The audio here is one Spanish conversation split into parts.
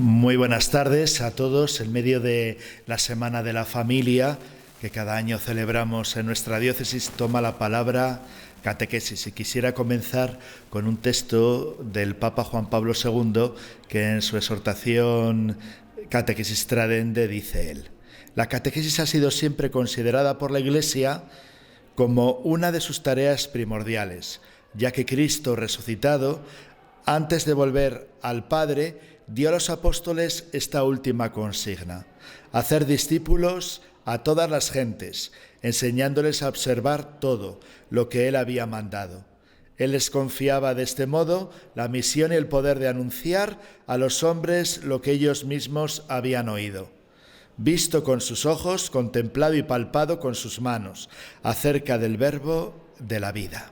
Muy buenas tardes a todos. En medio de la Semana de la Familia, que cada año celebramos en nuestra diócesis, toma la palabra catequesis. Y quisiera comenzar con un texto del Papa Juan Pablo II, que en su exhortación Catequesis Tradendae dice él: la catequesis ha sido siempre considerada por la Iglesia como una de sus tareas primordiales, ya que Cristo resucitado, antes de volver al Padre, dio a los apóstoles esta última consigna: hacer discípulos a todas las gentes, enseñándoles a observar todo lo que Él había mandado. Él les confiaba de este modo la misión y el poder de anunciar a los hombres lo que ellos mismos habían oído, visto con sus ojos, contemplado y palpado con sus manos, acerca del verbo de la vida.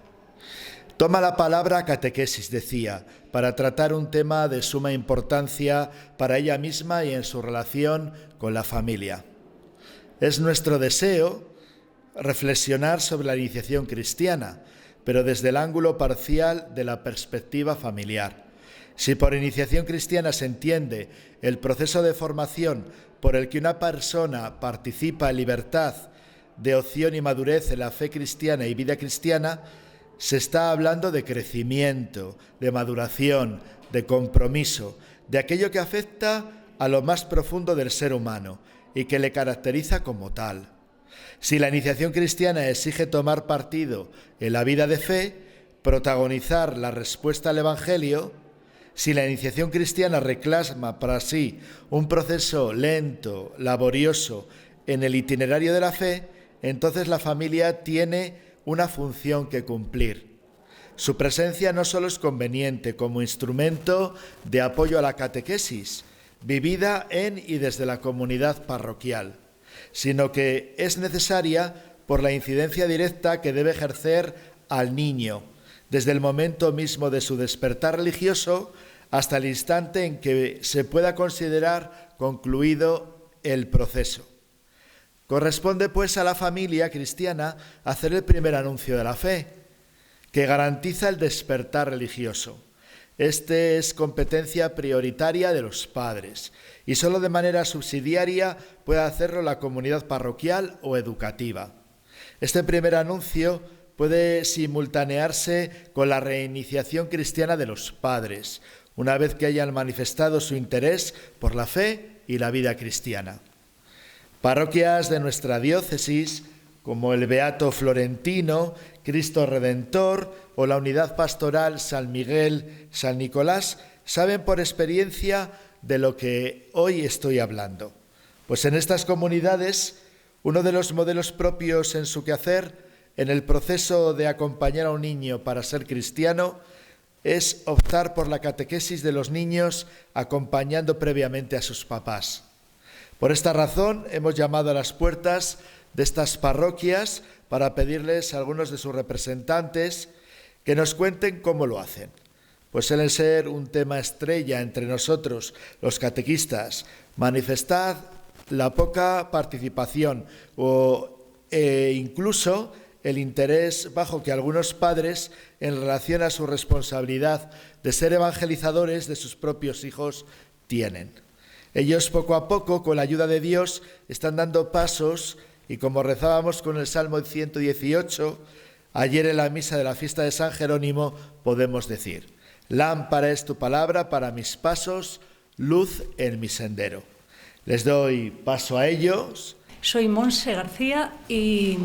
Toma la palabra catequesis, decía, para tratar un tema de suma importancia para ella misma y en su relación con la familia. Es nuestro deseo reflexionar sobre la iniciación cristiana, pero desde el ángulo parcial de la perspectiva familiar. Si por iniciación cristiana se entiende el proceso de formación por el que una persona participa en libertad de opción y madurez en la fe cristiana y vida cristiana, se está hablando de crecimiento, de maduración, de compromiso, de aquello que afecta a lo más profundo del ser humano y que le caracteriza como tal. Si la iniciación cristiana exige tomar partido en la vida de fe, protagonizar la respuesta al Evangelio, si la iniciación cristiana reclama para sí un proceso lento, laborioso en el itinerario de la fe, entonces la familia tiene una función que cumplir. Su presencia no solo es conveniente como instrumento de apoyo a la catequesis, vivida en y desde la comunidad parroquial, sino que es necesaria por la incidencia directa que debe ejercer al niño, desde el momento mismo de su despertar religioso hasta el instante en que se pueda considerar concluido el proceso. Corresponde, pues, a la familia cristiana hacer el primer anuncio de la fe, que garantiza el despertar religioso. Este es competencia prioritaria de los padres y solo de manera subsidiaria puede hacerlo la comunidad parroquial o educativa. Este primer anuncio puede simultanearse con la reiniciación cristiana de los padres, una vez que hayan manifestado su interés por la fe y la vida cristiana. Parroquias de nuestra diócesis, como el Beato Florentino, Cristo Redentor o la Unidad Pastoral San Miguel, San Nicolás, saben por experiencia de lo que hoy estoy hablando. Pues en estas comunidades, uno de los modelos propios en su quehacer, en el proceso de acompañar a un niño para ser cristiano, es optar por la catequesis de los niños acompañando previamente a sus papás. Por esta razón hemos llamado a las puertas de estas parroquias para pedirles a algunos de sus representantes que nos cuenten cómo lo hacen. Pues suele ser un tema estrella entre nosotros, los catequistas, manifestar la poca participación o incluso el interés bajo que algunos padres en relación a su responsabilidad de ser evangelizadores de sus propios hijos tienen. Ellos poco a poco, con la ayuda de Dios, están dando pasos y como rezábamos con el Salmo 118, ayer en la misa de la fiesta de San Jerónimo, podemos decir: lámpara es tu palabra para mis pasos, luz en mi sendero. Les doy paso a ellos. Soy Monse García y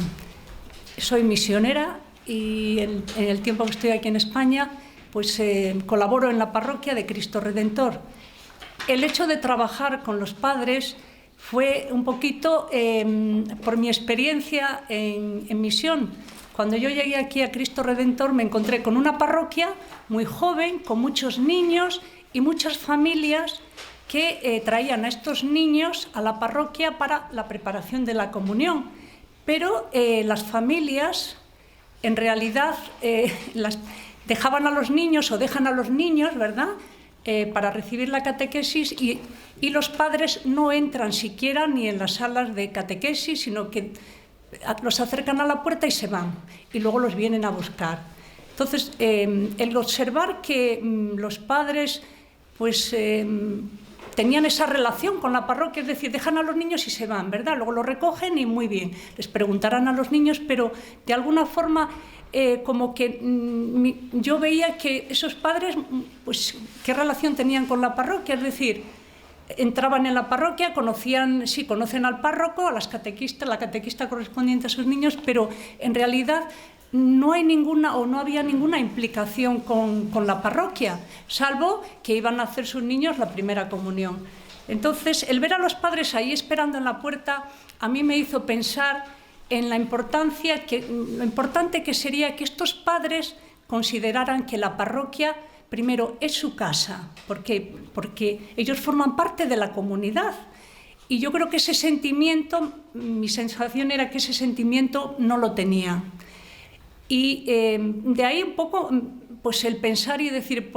soy misionera y en el tiempo que estoy aquí en España, pues colaboro en la parroquia de Cristo Redentor. El hecho de trabajar con los padres fue un poquito por mi experiencia en misión. Cuando yo llegué aquí a Cristo Redentor me encontré con una parroquia muy joven, con muchos niños y muchas familias que traían a estos niños a la parroquia para la preparación de la comunión. Pero las familias, en realidad, dejaban a los niños o dejan a los niños, ¿verdad?, para recibir la catequesis y los padres no entran siquiera ni en las salas de catequesis, sino que los acercan a la puerta y se van, y luego los vienen a buscar. Entonces, el observar que los padres pues tenían esa relación con la parroquia, es decir, dejan a los niños y se van, ¿verdad? Luego los recogen y muy bien, les preguntarán a los niños, pero de alguna forma como que yo veía que esos padres, pues, ¿qué relación tenían con la parroquia? Es decir, entraban en la parroquia, conocen al párroco, a las catequistas, la catequista correspondiente a sus niños, pero en realidad no hay ninguna o no había ninguna implicación con la parroquia, salvo que iban a hacer sus niños la primera comunión. Entonces, el ver a los padres ahí esperando en la puerta a mí me hizo pensar en lo importante que sería que estos padres consideraran que la parroquia primero es su casa, porque ellos forman parte de la comunidad. Y yo creo que ese sentimiento, mi sensación era que ese sentimiento no lo tenían. Y de ahí un poco pues el pensar y decir,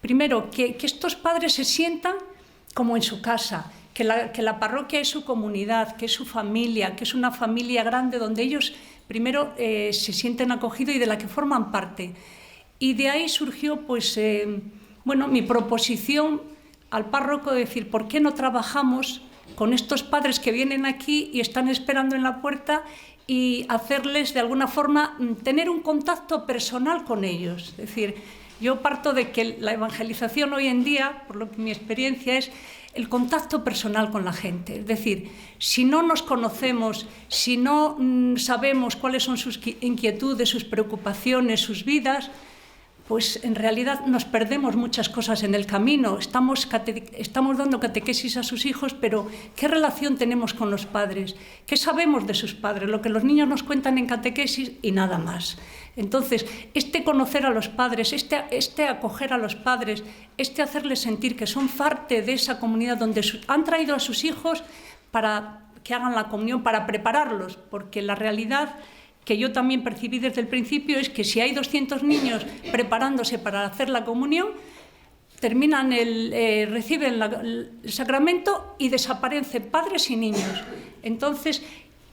primero, que estos padres se sientan como en su casa, que la parroquia es su comunidad, que es su familia, que es una familia grande donde ellos primero se sienten acogidos y de la que forman parte. Y de ahí surgió pues, mi proposición al párroco de decir, ¿por qué no trabajamos con estos padres que vienen aquí y están esperando en la puerta y hacerles de alguna forma tener un contacto personal con ellos? Es decir, yo parto de que la evangelización hoy en día, por lo que mi experiencia es el contacto personal con la gente. Es decir, si no nos conocemos, si no sabemos cuáles son sus inquietudes, sus preocupaciones, sus vidas, pues en realidad nos perdemos muchas cosas en el camino. Estamos dando catequesis a sus hijos, pero ¿qué relación tenemos con los padres? ¿Qué sabemos de sus padres? Lo que los niños nos cuentan en catequesis y nada más. Entonces, conocer a los padres, acoger a los padres, hacerles sentir que son parte de esa comunidad donde han traído a sus hijos para que hagan la comunión, para prepararlos, porque la realidad que yo también percibí desde el principio es que si hay 200 niños preparándose para hacer la comunión, reciben el sacramento y desaparecen padres y niños. Entonces,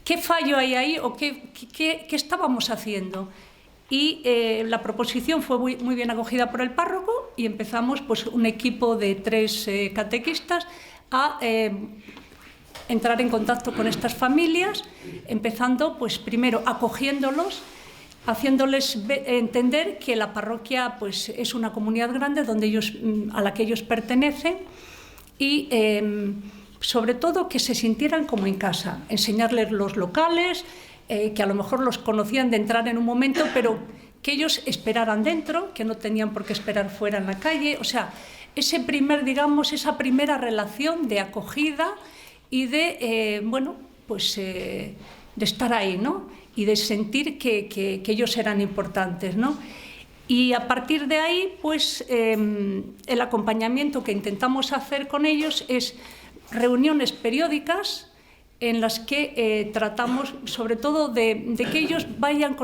¿qué fallo hay ahí o qué estábamos haciendo? Y la proposición fue muy bien acogida por el párroco y empezamos pues, un equipo de 3 catequistas a entrar en contacto con estas familias, empezando pues primero acogiéndolos, haciéndoles entender que la parroquia pues, es una comunidad grande a la que ellos pertenecen y sobre todo que se sintieran como en casa, enseñarles los locales, que a lo mejor los conocían de entrar en un momento, pero que ellos esperaran dentro, que no tenían por qué esperar fuera en la calle, o sea, esa primera relación de acogida y de, de estar ahí, ¿no? Y de sentir que ellos eran importantes, ¿no? Y a partir de ahí, pues, el acompañamiento que intentamos hacer con ellos es reuniones periódicas en las que tratamos, sobre todo, de que ellos vayan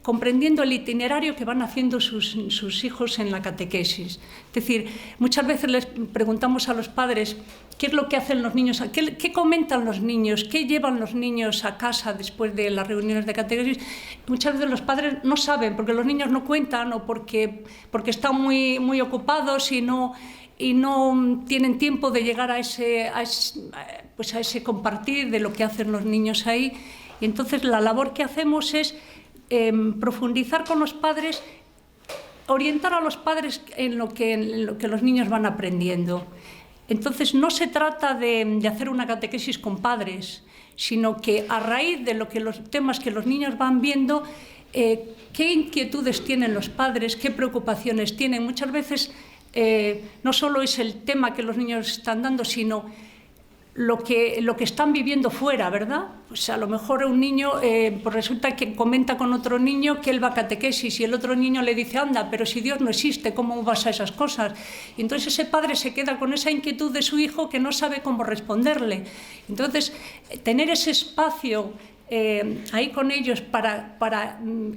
comprendiendo el itinerario que van haciendo sus hijos en la catequesis. Es decir, muchas veces les preguntamos a los padres qué es lo que hacen los niños, qué comentan los niños, qué llevan los niños a casa después de las reuniones de catequesis. Muchas veces los padres no saben, porque los niños no cuentan o porque están muy ocupados y no tienen tiempo de llegar a ese compartir de lo que hacen los niños ahí. Y entonces la labor que hacemos es profundizar con los padres, orientar a los padres en lo que los niños van aprendiendo. Entonces no se trata de hacer una catequesis con padres, sino que a raíz de los temas que los niños van viendo, qué inquietudes tienen los padres, qué preocupaciones tienen. Muchas veces no solo es el tema que los niños están dando, sino lo que están viviendo fuera, ¿verdad? Pues a lo mejor un niño pues resulta que comenta con otro niño que él va a catequesis y el otro niño le dice, anda, pero si Dios no existe, ¿cómo vas a esas cosas? Y entonces ese padre se queda con esa inquietud de su hijo que no sabe cómo responderle. Entonces, tener ese espacio ahí con ellos para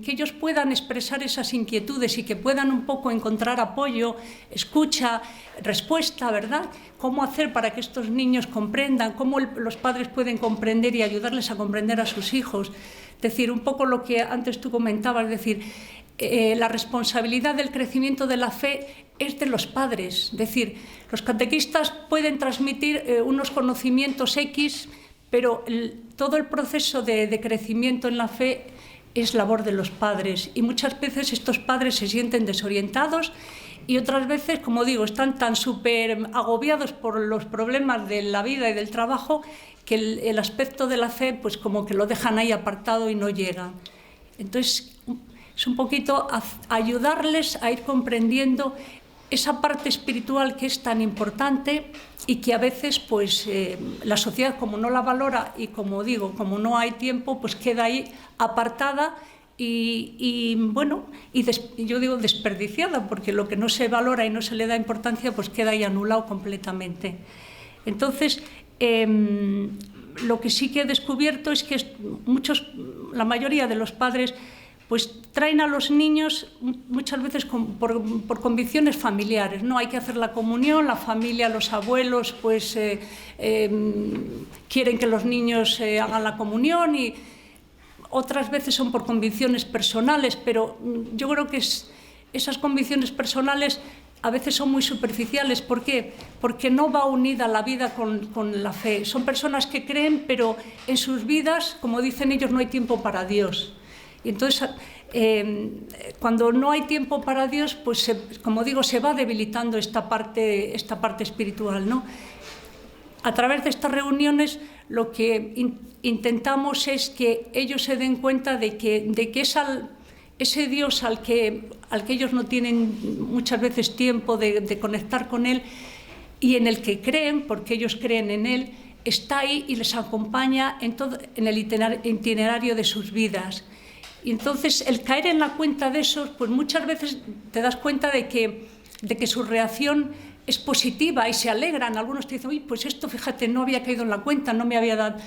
que ellos puedan expresar esas inquietudes y que puedan un poco encontrar apoyo, escucha, respuesta, ¿verdad? Cómo hacer para que estos niños comprendan, cómo los padres pueden comprender y ayudarles a comprender a sus hijos. Es decir, un poco lo que antes tú comentabas, es decir, la responsabilidad del crecimiento de la fe es de los padres. Es decir, los catequistas pueden transmitir unos conocimientos X, pero todo el proceso de crecimiento en la fe es labor de los padres. Y muchas veces estos padres se sienten desorientados y otras veces, como digo, están tan súper agobiados por los problemas de la vida y del trabajo que el aspecto de la fe, pues como que lo dejan ahí apartado y no llegan. Entonces, es un poquito ayudarles a ir comprendiendo esa parte espiritual que es tan importante y que a veces pues, la sociedad, como no la valora y, como digo, como no hay tiempo, pues queda ahí apartada y yo digo desperdiciada, porque lo que no se valora y no se le da importancia pues queda ahí anulado completamente. Entonces, lo que sí que he descubierto es que la mayoría de los padres pues traen a los niños muchas veces por convicciones familiares, ¿no? Hay que hacer la comunión, la familia, los abuelos pues quieren que los niños hagan la comunión, y otras veces son por convicciones personales, pero yo creo que esas convicciones personales a veces son muy superficiales. ¿Por qué? Porque no va unida la vida con la fe. Son personas que creen, pero en sus vidas, como dicen ellos, no hay tiempo para Dios. Y entonces, cuando no hay tiempo para Dios, pues como digo, se va debilitando esta parte espiritual, ¿no? A través de estas reuniones lo que intentamos es que ellos se den cuenta de que ese Dios al que ellos no tienen muchas veces tiempo de conectar con Él, y en el que creen, porque ellos creen en Él, está ahí y les acompaña en el itinerario de sus vidas. Y entonces, el caer en la cuenta de eso, pues muchas veces te das cuenta de que su reacción es positiva y se alegran. Algunos te dicen, uy, pues esto, fíjate, no había caído en la cuenta, no me había dado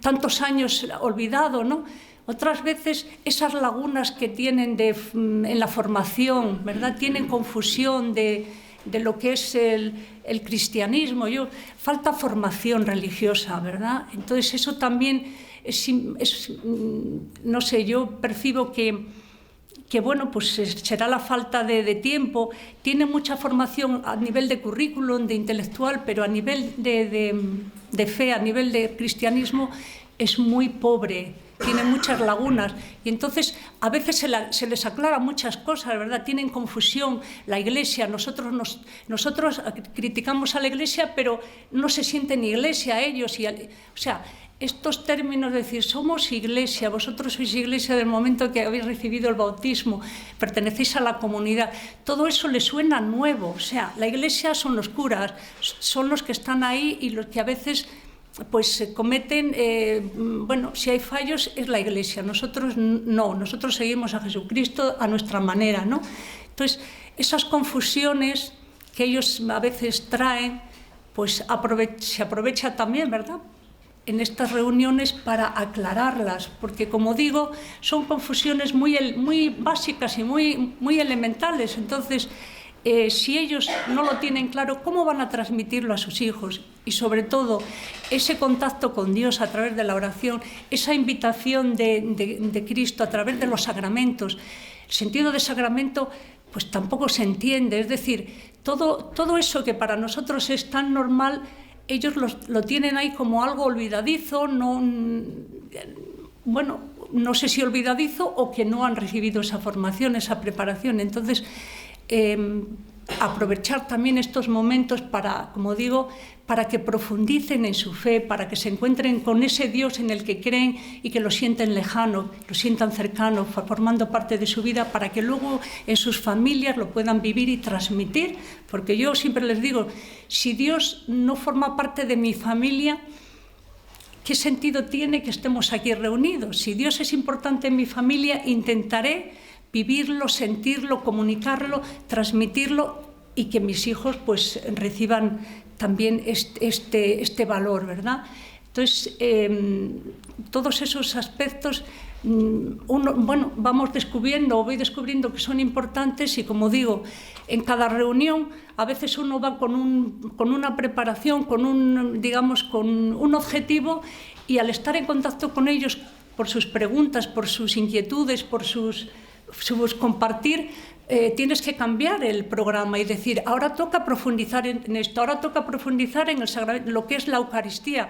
tantos años olvidado, ¿no? Otras veces esas lagunas que tienen en la formación, ¿verdad? Tienen confusión de lo que es el cristianismo. Falta formación religiosa, ¿verdad? Entonces eso también no sé, yo percibo que bueno, pues será la falta de tiempo. Tiene mucha formación a nivel de currículum, de intelectual, pero a nivel de fe, a nivel de cristianismo, es muy pobre, tiene muchas lagunas, y entonces a veces se les aclara muchas cosas, ¿verdad? Tienen confusión. La Iglesia, nosotros criticamos a la Iglesia, pero no se sienten Iglesia ellos, o sea, estos términos de decir, somos Iglesia, vosotros sois Iglesia del momento que habéis recibido el bautismo, pertenecéis a la comunidad, todo eso les suena nuevo. O sea, la Iglesia son los curas, son los que están ahí y los que a veces pues cometen, si hay fallos es la Iglesia, nosotros no, nosotros seguimos a Jesucristo a nuestra manera, ¿no? Entonces, esas confusiones que ellos a veces traen, pues se aprovecha también, ¿verdad?, en estas reuniones para aclararlas, porque, como digo, son confusiones muy básicas y muy elementales. Entonces, si ellos no lo tienen claro, ¿cómo van a transmitirlo a sus hijos? Y sobre todo, ese contacto con Dios a través de la oración, esa invitación de Cristo a través de los sacramentos. El sentido de sacramento pues tampoco se entiende, es decir, todo eso que para nosotros es tan normal, ellos lo tienen ahí como algo olvidadizo, no sé si olvidadizo o que no han recibido esa formación, esa preparación. Entonces, aprovechar también estos momentos para, como digo, para que profundicen en su fe, para que se encuentren con ese Dios en el que creen y que lo sienten lejano, lo sientan cercano, formando parte de su vida, para que luego en sus familias lo puedan vivir y transmitir. Porque yo siempre les digo, si Dios no forma parte de mi familia, ¿qué sentido tiene que estemos aquí reunidos? Si Dios es importante en mi familia, intentaré vivirlo, sentirlo, comunicarlo, transmitirlo, y que mis hijos pues reciban también este valor, ¿verdad? Entonces, todos esos aspectos voy descubriendo que son importantes, y, como digo, en cada reunión a veces uno va con una preparación, con un objetivo, y al estar en contacto con ellos, por sus preguntas, por sus inquietudes, por sus compartir, tienes que cambiar el programa y decir, ahora toca profundizar en esto, ahora toca profundizar en lo que es la Eucaristía.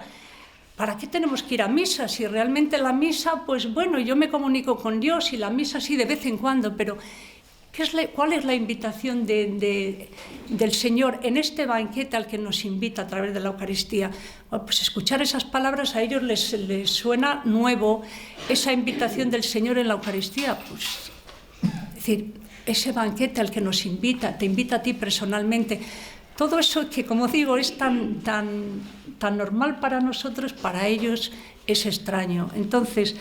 ¿Para qué tenemos que ir a misa? Si realmente la misa, pues bueno, yo me comunico con Dios y la misa sí de vez en cuando, pero ¿cuál es la invitación del Señor en este banquete al que nos invita a través de la Eucaristía? Bueno, pues escuchar esas palabras a ellos les suena nuevo, esa invitación del Señor en la Eucaristía. Pues, es decir, ese banquete al que nos invita, te invita a ti personalmente. Todo eso que, como digo, es tan normal para nosotros, para ellos es extraño. Entonces,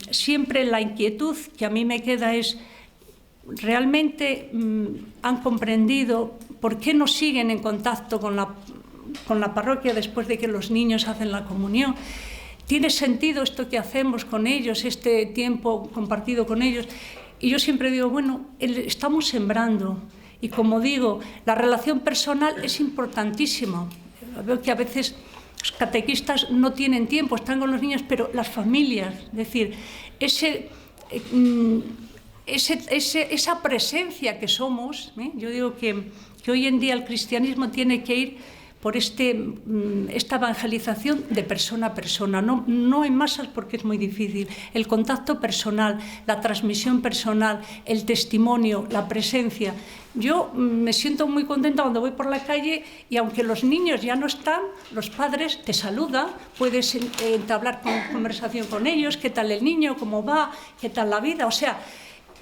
siempre la inquietud que a mí me queda es, ¿realmente han comprendido por qué no siguen en contacto con la parroquia después de que los niños hacen la comunión? ¿Tiene sentido esto que hacemos con ellos, este tiempo compartido con ellos? Y yo siempre digo, bueno, estamos sembrando. Y como digo, la relación personal es importantísima. Veo que a veces los catequistas no tienen tiempo, están con los niños, pero las familias, es decir, esa presencia que somos, yo digo que hoy en día el cristianismo tiene que ir por esta evangelización de persona a persona, no en masas porque es muy difícil, el contacto personal, la transmisión personal, el testimonio, la presencia. Yo me siento muy contenta cuando voy por la calle y aunque los niños ya no están, los padres te saludan, puedes entablar conversación con ellos, qué tal el niño, cómo va, qué tal la vida, o sea,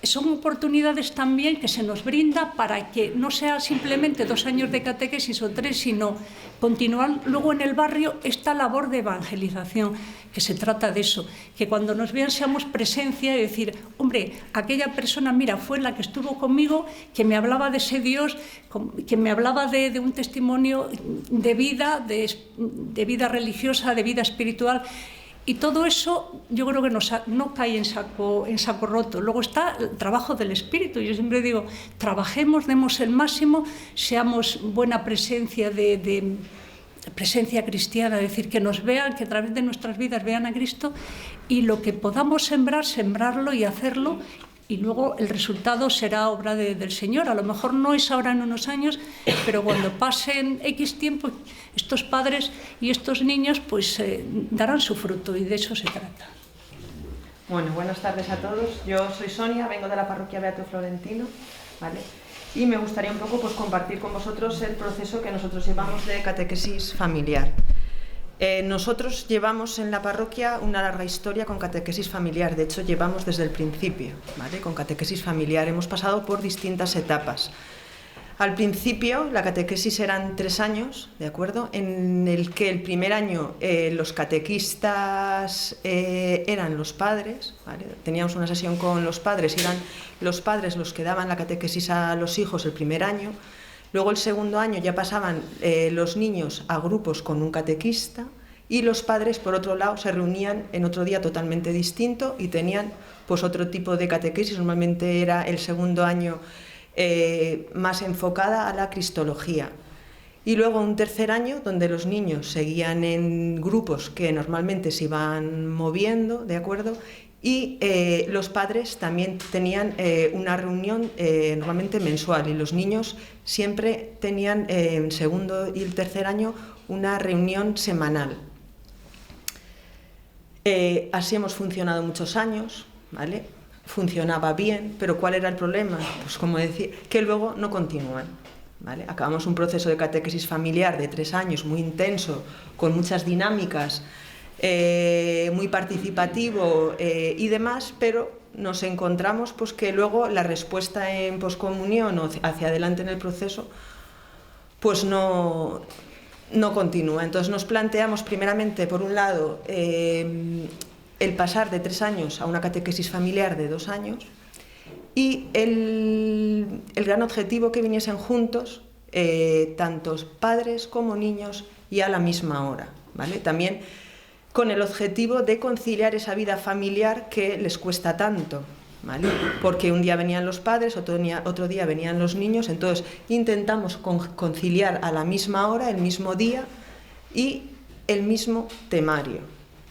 son oportunidades también que se nos brinda para que no sea simplemente 2 años de catequesis o 3, sino continuar luego en el barrio esta labor de evangelización, que se trata de eso, que cuando nos vean seamos presencia y decir, hombre, aquella persona, mira, fue la que estuvo conmigo, que me hablaba de ese Dios, que me hablaba de un testimonio de vida, de vida religiosa, de vida espiritual. Y todo eso yo creo que no cae en saco roto. Luego está el trabajo del Espíritu. Yo siempre digo, trabajemos, demos el máximo, seamos buena presencia de presencia cristiana, es decir, que nos vean, que a través de nuestras vidas vean a Cristo, y lo que podamos sembrar, sembrarlo y hacerlo, y luego el resultado será obra del Señor. A lo mejor no es ahora en unos años, pero cuando pasen X tiempo, estos padres y estos niños pues darán su fruto, y de eso se trata. Bueno, buenas tardes a todos. Yo soy Sonia, vengo de la parroquia Beato Florentino, ¿vale? Y me gustaría un poco pues, compartir con vosotros el proceso que nosotros llevamos de catequesis familiar. Nosotros llevamos en la parroquia una larga historia con catequesis familiar, de hecho llevamos desde el principio, ¿vale? Con catequesis familiar, hemos pasado por distintas etapas. Al principio la catequesis eran 3 años, ¿de acuerdo? En el que el primer año los catequistas eran los padres, ¿vale? Teníamos una sesión con los padres, y eran los padres los que daban la catequesis a los hijos el primer año. Luego el segundo año ya pasaban los niños a grupos con un catequista, y los padres, por otro lado, se reunían en otro día totalmente distinto y tenían pues, otro tipo de catequesis. Normalmente era el segundo año más enfocada a la cristología. Y luego un tercer año donde los niños seguían en grupos que normalmente se iban moviendo, ¿de acuerdo? Y los padres también tenían una reunión normalmente mensual, y los niños siempre tenían en segundo y el tercer año una reunión semanal. Así hemos funcionado muchos años, ¿vale? Funcionaba bien, pero ¿cuál era el problema? Pues como decía, que luego no continúan, ¿vale? Acabamos un proceso de catequesis familiar de 3 años muy intenso, con muchas dinámicas, muy participativo y demás, pero nos encontramos pues, que luego la respuesta en poscomunión o hacia adelante en el proceso pues no continúa. Entonces nos planteamos primeramente, por un lado, el pasar de 3 años a una catequesis familiar de 2 años, y el gran objetivo que viniesen juntos tantos padres como niños y a la misma hora, ¿vale? También con el objetivo de conciliar esa vida familiar que les cuesta tanto, ¿vale? Porque un día venían los padres, otro día venían los niños, entonces intentamos conciliar a la misma hora, el mismo día y el mismo temario,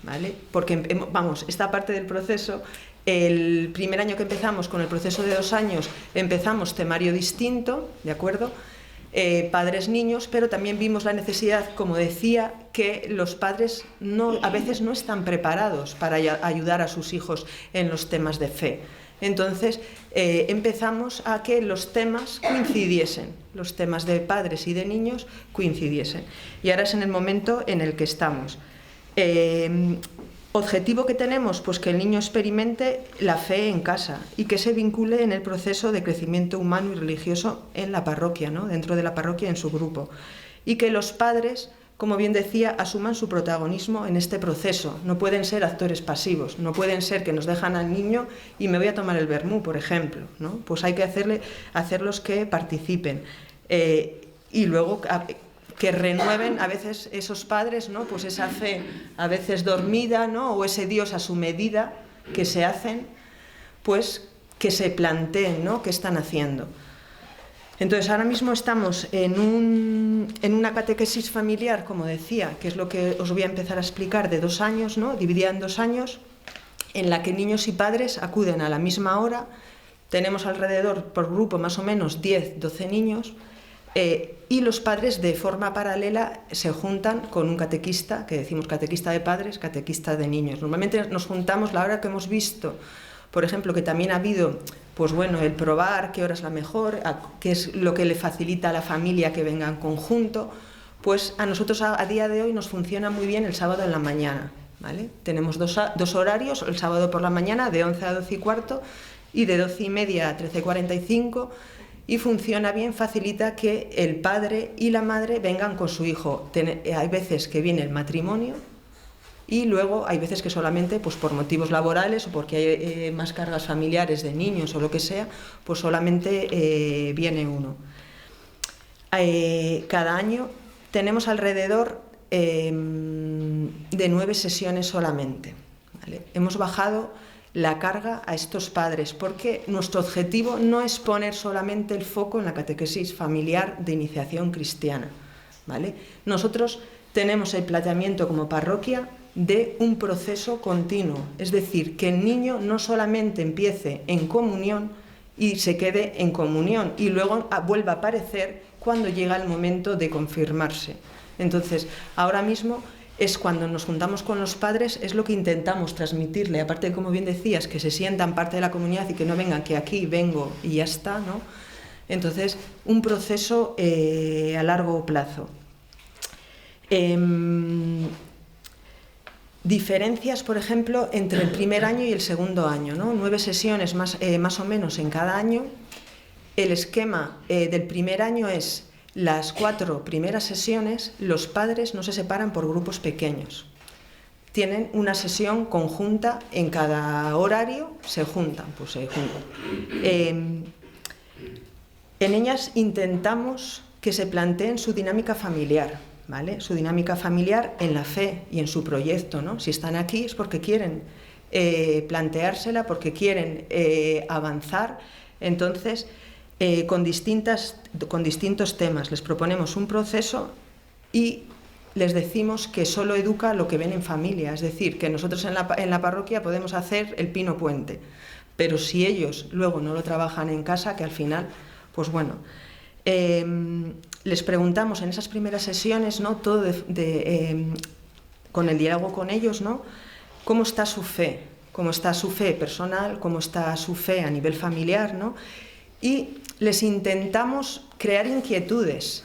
¿vale? Porque, vamos, esta parte del proceso El primer año que empezamos con el proceso de 2 años, empezamos temario distinto, ¿de acuerdo? Padres, niños, pero también vimos la necesidad, como decía, que los padres a veces no están preparados para ayudar a sus hijos en los temas de fe. Entonces empezamos a que los temas coincidiesen, los temas de padres y de niños coincidiesen. Y ahora es en el momento en el que estamos. Objetivo que tenemos, pues que el niño experimente la fe en casa y que se vincule en el proceso de crecimiento humano y religioso en la parroquia, ¿no? Dentro de la parroquia, en su grupo. Y que los padres, como bien decía, asuman su protagonismo en este proceso. No pueden ser actores pasivos, no pueden ser que nos dejan al niño y me voy a tomar el vermú, por ejemplo, ¿no? Pues hay que hacerlos que participen. Y luego que renueven a veces esos padres, ¿no? Pues esa fe a veces dormida, ¿no? O ese Dios a su medida que se hacen, pues que se planteen, ¿no? ¿Qué están haciendo? Entonces ahora mismo estamos en una catequesis familiar, como decía, que es lo que os voy a empezar a explicar, de 2 años, ¿no? Dividida en 2 años, en la que niños y padres acuden a la misma hora. Tenemos alrededor, por grupo, más o menos 10, 12 niños, y los padres de forma paralela se juntan con un catequista, que decimos catequista de padres, catequista de niños. Normalmente nos juntamos la hora que hemos visto, por ejemplo, que también ha habido, pues bueno, el probar qué hora es la mejor, qué es lo que le facilita a la familia que venga en conjunto. Pues a nosotros a día de hoy nos funciona muy bien el sábado en la mañana, ¿vale? Tenemos dos horarios, el sábado por la mañana de 11 a 12 y cuarto y de 12 y media a 13:45, y funciona bien, facilita que el padre y la madre vengan con su hijo. Hay veces que viene el matrimonio y luego hay veces que solamente, pues por motivos laborales o porque hay más cargas familiares de niños o lo que sea, pues solamente viene uno. Cada año tenemos alrededor de 9 sesiones solamente, ¿vale? Hemos bajado la carga a estos padres, porque nuestro objetivo no es poner solamente el foco en la catequesis familiar de iniciación cristiana, ¿vale? Nosotros tenemos el planteamiento como parroquia de un proceso continuo, es decir, que el niño no solamente empiece en comunión y se quede en comunión y luego vuelva a aparecer cuando llega el momento de confirmarse. Entonces, ahora mismo es cuando nos juntamos con los padres, es lo que intentamos transmitirle, aparte de, como bien decías, que se sientan parte de la comunidad y que no vengan, que aquí vengo y ya está, ¿no? Entonces, un proceso a largo plazo. Diferencias, por ejemplo, entre el primer año y el segundo año, ¿no? 9 sesiones más o menos en cada año. El esquema del primer año es: las 4 primeras sesiones, los padres no se separan por grupos pequeños. Tienen una sesión conjunta en cada horario, se juntan. En ellas intentamos que se planteen su dinámica familiar, ¿vale? Su dinámica familiar en la fe y en su proyecto, ¿no? Si están aquí es porque quieren planteársela, porque quieren avanzar. Entonces, con distintos temas. Les proponemos un proceso y les decimos que solo educa lo que ven en familia. Es decir, que nosotros en la parroquia podemos hacer el pino puente, pero si ellos luego no lo trabajan en casa, que al final, pues bueno, les preguntamos en esas primeras sesiones, ¿no? Todo con el diálogo con ellos, ¿no? ¿Cómo está su fe? ¿Cómo está su fe personal? ¿Cómo está su fe a nivel familiar, ¿no? Y les intentamos crear inquietudes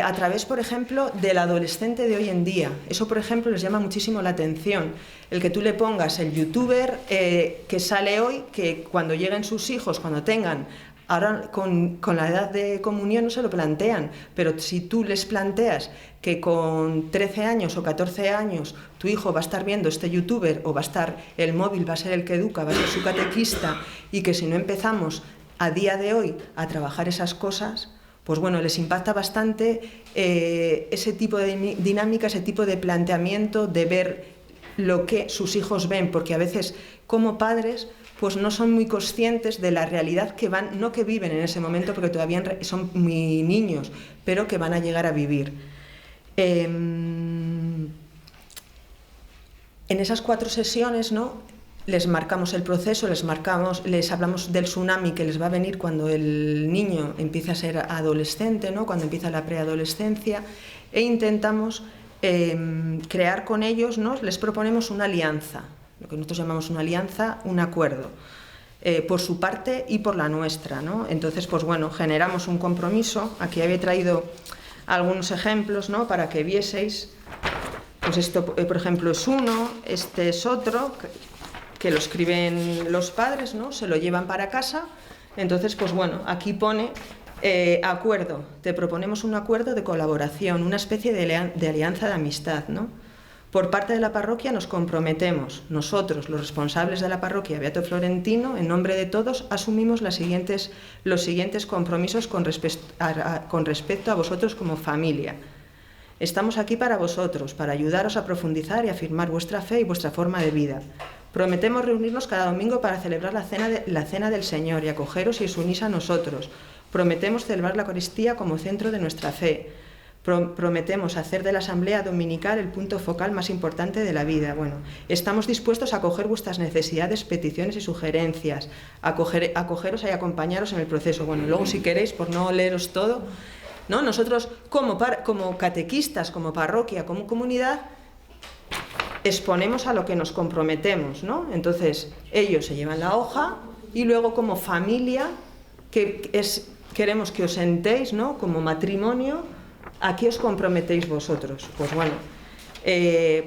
a través, por ejemplo, del adolescente de hoy en día. Eso, por ejemplo, les llama muchísimo la atención. El que tú le pongas el youtuber que sale hoy, que cuando lleguen sus hijos, cuando tengan, ahora con la edad de comunión no se lo plantean, pero si tú les planteas que con 13 años o 14 años tu hijo va a estar viendo este youtuber o va a estar, el móvil va a ser el que educa, va a ser su catequista, y que si no empezamos a día de hoy a trabajar esas cosas, pues bueno, les impacta bastante ese tipo de dinámica, ese tipo de planteamiento de ver lo que sus hijos ven, porque a veces como padres pues no son muy conscientes de la realidad que van, no que viven en ese momento porque todavía son muy niños, pero que van a llegar a vivir. En esas 4 sesiones, ¿no?, les marcamos el proceso, les hablamos del tsunami que les va a venir cuando el niño empieza a ser adolescente, ¿no? Cuando empieza la preadolescencia, e intentamos crear con ellos, ¿no? Les proponemos una alianza, lo que nosotros llamamos una alianza, un acuerdo, por su parte y por la nuestra, ¿no? Entonces, pues bueno, generamos un compromiso. Aquí había traído algunos ejemplos, ¿no? Para que vieseis. Pues esto, por ejemplo, es uno, este es otro, que lo escriben los padres, ¿no? Se lo llevan para casa. Entonces, pues bueno, aquí pone acuerdo, te proponemos un acuerdo de colaboración, una especie de alianza de amistad, ¿no? Por parte de la parroquia nos comprometemos, nosotros, los responsables de la parroquia Beato Florentino, en nombre de todos, asumimos los siguientes compromisos con respecto a vosotros como familia. Estamos aquí para vosotros, para ayudaros a profundizar y afirmar vuestra fe y vuestra forma de vida. Prometemos reunirnos cada domingo para celebrar la cena del Señor y acogeros y os unís a nosotros. Prometemos celebrar la Eucaristía como centro de nuestra fe. Prometemos hacer de la asamblea dominical el punto focal más importante de la vida. Bueno, estamos dispuestos a acoger vuestras necesidades, peticiones y sugerencias, acogeros y acompañaros en el proceso. Bueno, luego si queréis, por no leeros todo, ¿no? Nosotros como catequistas, como parroquia, como comunidad, exponemos a lo que nos comprometemos, ¿no? Entonces, ellos se llevan la hoja y luego como familia, queremos que os sentéis, ¿no? Como matrimonio, ¿a qué os comprometéis vosotros? Pues bueno,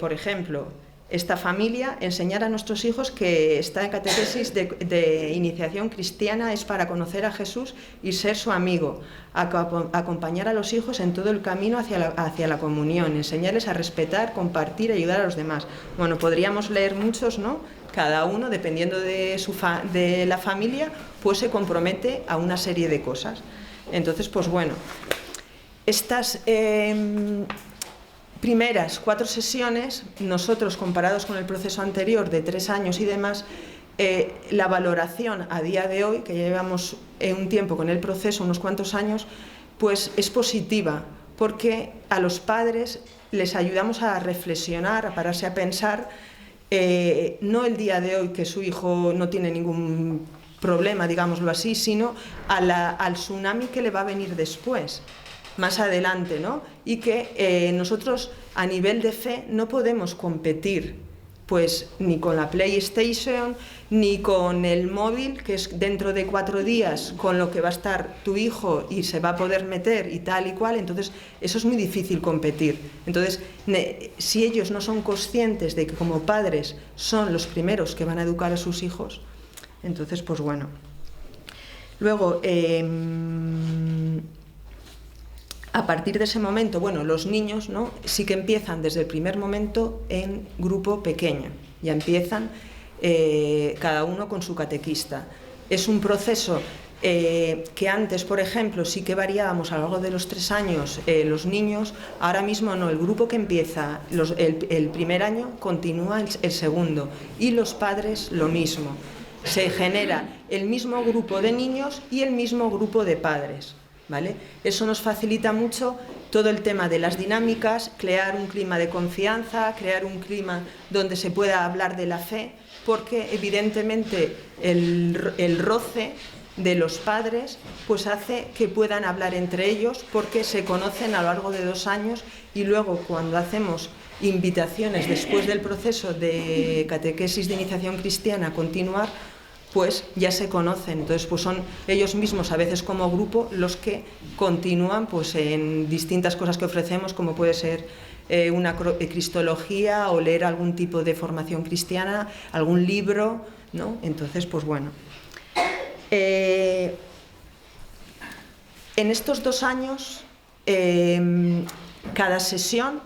por ejemplo, esta familia, enseñar a nuestros hijos que esta catequesis de iniciación cristiana es para conocer a Jesús y ser su amigo, acompañar a los hijos en todo el camino hacia la comunión, enseñarles a respetar, compartir, ayudar a los demás. Bueno, podríamos leer muchos, ¿no? Cada uno, dependiendo de la familia, pues se compromete a una serie de cosas. Entonces, pues bueno, estas primeras 4 sesiones, nosotros comparados con el proceso anterior de 3 años y demás, la valoración a día de hoy, que ya llevamos un tiempo con el proceso, unos cuantos años, pues es positiva, porque a los padres les ayudamos a reflexionar, a pararse a pensar, no el día de hoy que su hijo no tiene ningún problema, digámoslo así, sino al tsunami que le va a venir después, más adelante, ¿no? Y que nosotros a nivel de fe no podemos competir, pues ni con la PlayStation, ni con el móvil, que es dentro de 4 días con lo que va a estar tu hijo y se va a poder meter y tal y cual. Entonces eso es muy difícil competir. Entonces, si ellos no son conscientes de que como padres son los primeros que van a educar a sus hijos, entonces pues bueno. Luego, a partir de ese momento, bueno, los niños, ¿no? Sí que empiezan desde el primer momento en grupo pequeño, ya empiezan cada uno con su catequista. Es un proceso que antes, por ejemplo, sí que variábamos a lo largo de los 3 años los niños, ahora mismo no, el grupo que empieza el primer año continúa el segundo, y los padres lo mismo. Se genera el mismo grupo de niños y el mismo grupo de padres. ¿Vale? Eso nos facilita mucho todo el tema de las dinámicas, crear un clima de confianza, crear un clima donde se pueda hablar de la fe, porque evidentemente el roce de los padres pues hace que puedan hablar entre ellos, porque se conocen a lo largo de 2 años, y luego cuando hacemos invitaciones después del proceso de catequesis de iniciación cristiana a continuar, pues ya se conocen. Entonces pues son ellos mismos, a veces como grupo, los que continúan pues en distintas cosas que ofrecemos, como puede ser una cristología o leer algún tipo de formación cristiana, algún libro, ¿no? Entonces pues bueno, en estos 2 años cada sesión,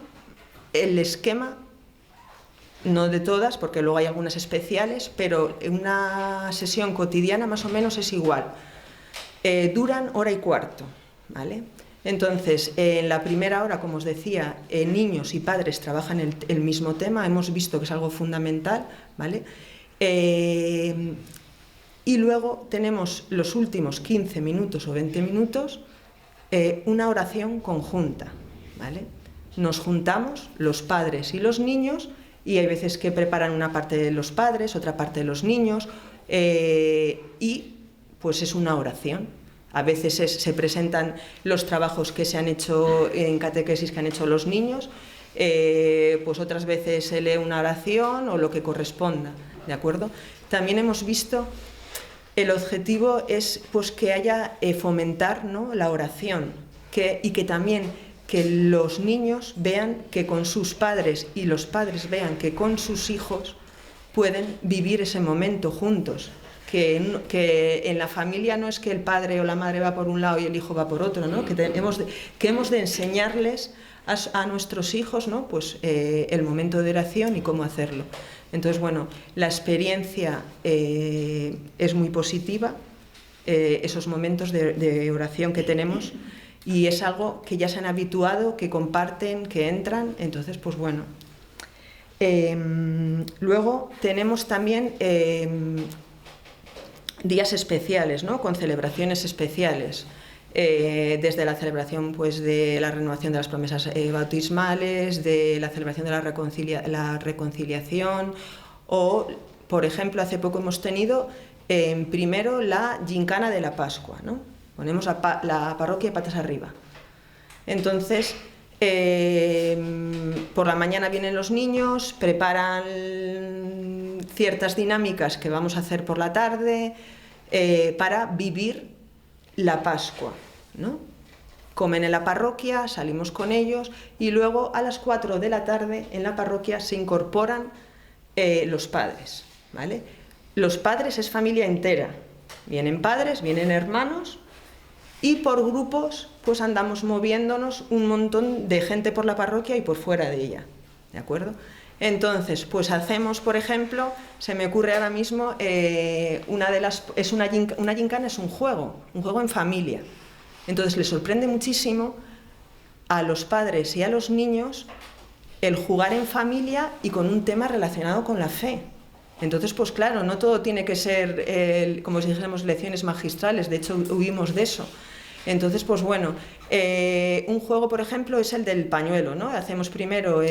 el esquema, no de todas, porque luego hay algunas especiales, pero una sesión cotidiana más o menos es igual. Duran 1 hora y cuarto, ¿vale? Entonces, en la primera hora, como os decía, niños y padres trabajan el mismo tema, hemos visto que es algo fundamental, ¿vale? Y luego tenemos los últimos 15 minutos o 20 minutos, una oración conjunta, ¿vale? Nos juntamos, los padres y los niños, y hay veces que preparan una parte de los padres, otra parte de los niños, y pues es una oración. A veces se presentan los trabajos que se han hecho en catequesis que han hecho los niños, pues otras veces se lee una oración o lo que corresponda, ¿de acuerdo? También hemos visto, el objetivo es pues que haya fomentar, ¿no?, la oración, y que también que los niños vean que con sus padres y los padres vean que con sus hijos pueden vivir ese momento juntos. Que en la familia no es que el padre o la madre va por un lado y el hijo va por otro, ¿no? Que hemos de enseñarles a nuestros hijos, ¿no?, pues, el momento de oración y cómo hacerlo. Entonces, bueno, la experiencia es muy positiva, esos momentos de oración que tenemos, y es algo que ya se han habituado, que comparten, que entran, entonces, pues bueno. Luego tenemos también días especiales, ¿no?, con celebraciones especiales, desde la celebración pues, de la renovación de las promesas bautismales, de la celebración de la reconciliación, o, por ejemplo, hace poco hemos tenido primero la gincana de la Pascua, ¿no? Ponemos la parroquia patas arriba. Entonces, por la mañana vienen los niños, preparan ciertas dinámicas que vamos a hacer por la tarde para vivir la Pascua, ¿no? Comen en la parroquia, salimos con ellos y luego a las 4 de la tarde en la parroquia se incorporan los padres, ¿vale? Los padres es familia entera, vienen padres, vienen hermanos, y por grupos pues andamos moviéndonos un montón de gente por la parroquia y por fuera de ella, ¿de acuerdo? Entonces, pues hacemos, por ejemplo, se me ocurre ahora mismo, una gincana es un juego en familia. Entonces les sorprende muchísimo a los padres y a los niños el jugar en familia y con un tema relacionado con la fe. Entonces, pues claro, no todo tiene que ser, como si dijéramos, lecciones magistrales, de hecho huimos de eso. Entonces, pues bueno, un juego, por ejemplo, es el del pañuelo, ¿no? Hacemos primero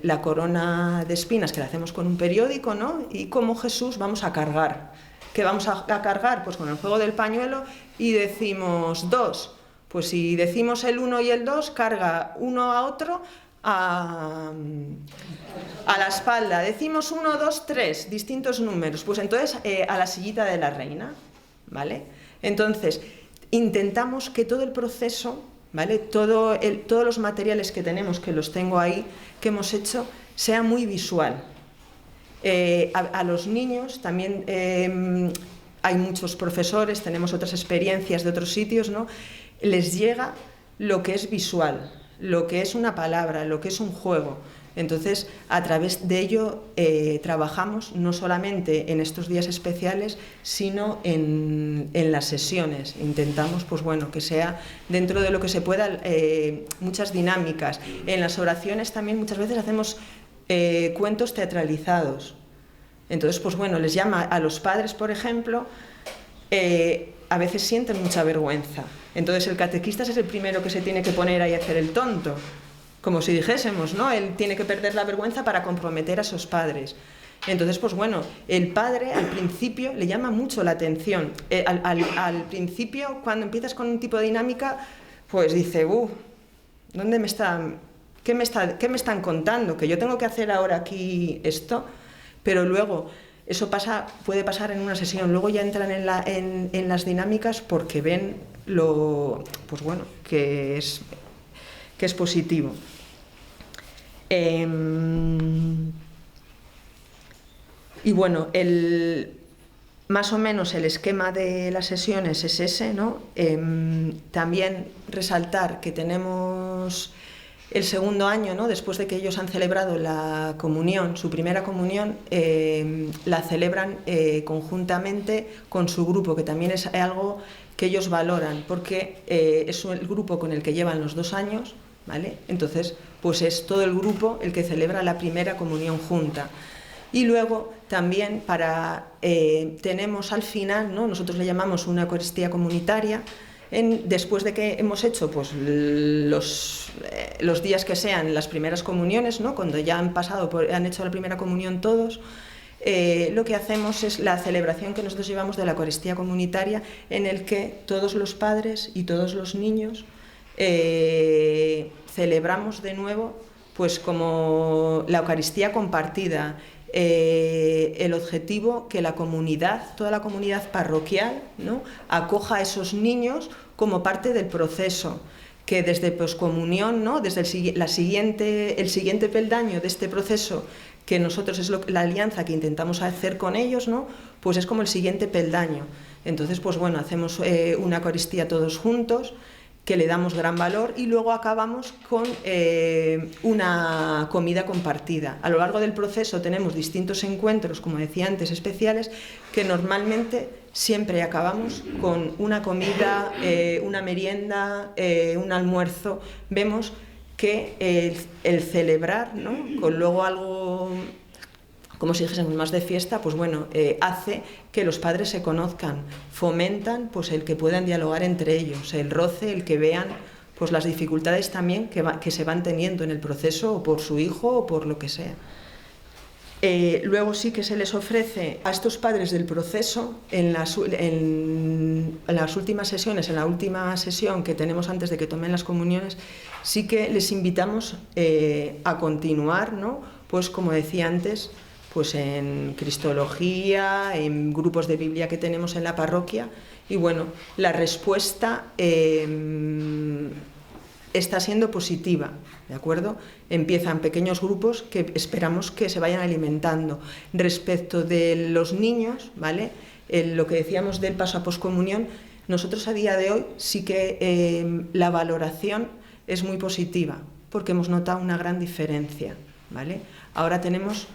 la corona de espinas, que la hacemos con un periódico, ¿no? Y como Jesús vamos a cargar. ¿Qué vamos a cargar? Pues con el juego del pañuelo y decimos 2. Pues si decimos el 1 y el 2, carga uno a otro a la espalda. Decimos 1, 2, 3, distintos números. Pues entonces a la sillita de la reina, ¿vale? Entonces, intentamos que todo el proceso, ¿vale?, todos los materiales que tenemos, que los tengo ahí, que hemos hecho, sea muy visual. A los niños también hay muchos profesores, tenemos otras experiencias de otros sitios, ¿no? Les llega lo que es visual, lo que es una palabra, lo que es un juego. Entonces, a través de ello trabajamos no solamente en estos días especiales, sino en las sesiones. Intentamos, pues bueno, que sea dentro de lo que se pueda, muchas dinámicas. En las oraciones también muchas veces hacemos cuentos teatralizados. Entonces, pues bueno, les llama a los padres, por ejemplo, a veces sienten mucha vergüenza. Entonces, el catequista es el primero que se tiene que poner ahí a hacer el tonto. Como si dijésemos, ¿no? Él tiene que perder la vergüenza para comprometer a sus padres. Entonces, pues bueno, el padre al principio le llama mucho la atención. Al principio, cuando empiezas con un tipo de dinámica, pues dice, ¿dónde me están? ¿Qué me están contando? ¿Que yo tengo que hacer ahora aquí esto? Pero luego, eso puede pasar en una sesión. Luego ya entran en las dinámicas porque ven pues bueno, que es positivo. Y bueno, más o menos el esquema de las sesiones es ese, ¿no? También resaltar que tenemos el segundo año, ¿no? Después de que ellos han celebrado la comunión, su primera comunión, la celebran conjuntamente con su grupo, que también es algo que ellos valoran, porque es el grupo con el que llevan los 2 años, ¿vale? Entonces, pues es todo el grupo el que celebra la primera comunión junta. Y luego también tenemos al final, ¿no? Nosotros le llamamos una Eucaristía comunitaria, después de que hemos hecho pues, los días que sean las primeras comuniones, ¿no? Cuando ya han hecho la primera comunión todos, lo que hacemos es la celebración que nosotros llevamos de la Eucaristía comunitaria, en el que todos los padres y todos los niños celebramos de nuevo pues como la Eucaristía compartida, el objetivo que la comunidad, toda la comunidad parroquial, ¿no? acoja a esos niños como parte del proceso, que desde poscomunión, ¿no? desde el siguiente peldaño de este proceso, que nosotros es la alianza que intentamos hacer con ellos, ¿no? pues es como el siguiente peldaño. Entonces, pues bueno, hacemos una Eucaristía todos juntos, que le damos gran valor, y luego acabamos con una comida compartida. A lo largo del proceso tenemos distintos encuentros, como decía antes, especiales, que normalmente siempre acabamos con una comida, una merienda, un almuerzo. Vemos que el celebrar, ¿no? con luego algo, como si dijésemos, más de fiesta, pues bueno, hace que los padres se conozcan, fomentan pues el que puedan dialogar entre ellos, el roce, el que vean pues las dificultades también que se van teniendo en el proceso, o por su hijo o por lo que sea. Luego sí que se les ofrece a estos padres del proceso, en las últimas sesiones, en la última sesión que tenemos antes de que tomen las comuniones, sí que les invitamos a continuar, ¿no? Pues como decía antes, pues en Cristología, en grupos de Biblia que tenemos en la parroquia, y bueno, la respuesta está siendo positiva, ¿de acuerdo? Empiezan pequeños grupos que esperamos que se vayan alimentando. Respecto de los niños, ¿vale? Lo que decíamos del paso a poscomunión, nosotros a día de hoy sí que la valoración es muy positiva, porque hemos notado una gran diferencia, ¿vale? Ahora tenemos